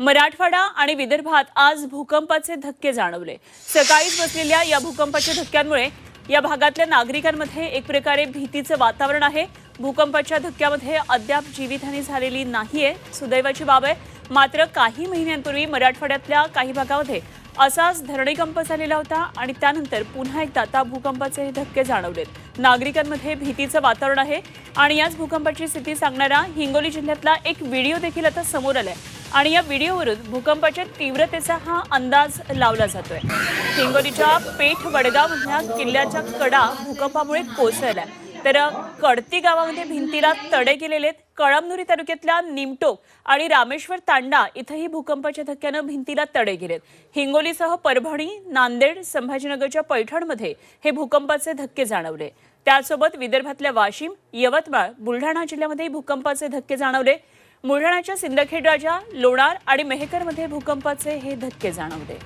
मराठवाडा आणि विदर्भात आज भूकंपाचे धक्के जाणवले। सकाळीच बसलेल्या या भूकंपाच्या धक्क्यांमुळे या भागातल्या नागरिकांमध्ये एक प्रकारे भीतीचे वातावरण आहे। भूकंपाच्या धक्क्यामध्ये अद्याप जीवितहानी झालेली नाहीये, सुदैवाची बाब आहे। मात्र काही महिन्यांपूर्वी मराठवाड्यातल्या काही भागामध्ये असाच धरणीकंप झालेला होता आणि त्यानंतर पुन्हा एकदा आता भूकंपाचे धक्के जाणवलेत। नागरिकांमध्ये भीतीचं वातावरण आहे आणि याच भूकंपाची स्थिती सांगणारा हिंगोली जिल्ह्यातला एक व्हिडिओ देखील आता समोर आलाय आणि या व्हिडिओवरून भूकंपाच्या तीव्रतेचा हा अंदाज लावला जातोय। हिंगोलीच्या पेठ वडगावमधल्या किल्ल्याच्या कडा भूकंपामुळे कोसळल्या, तर कडती गावामध्ये भिंतीला तडे गेलेले आहेत। कळमनुरी तालुक्यातल्या निमटोक आणि रामेश्वर तांडा इथंही भूकंपाच्या धक्क्यानं भिंतीला तडे गेलेत। हिंगोलीसह परभणी, नांदेड, संभाजीनगरच्या पैठणमध्ये हे भूकंपाचे धक्के जाणवले। त्यासोबत विदर्भातल्या वाशिम, यवतमाळ, बुलढाणा जिल्ह्यामध्ये भूकंपाचे धक्के जाणवले। बुलढाण्याच्या सिंदखेड राजा, लोणार आणि मेहकरमध्ये भूकंपाचे हे धक्के जाणवले।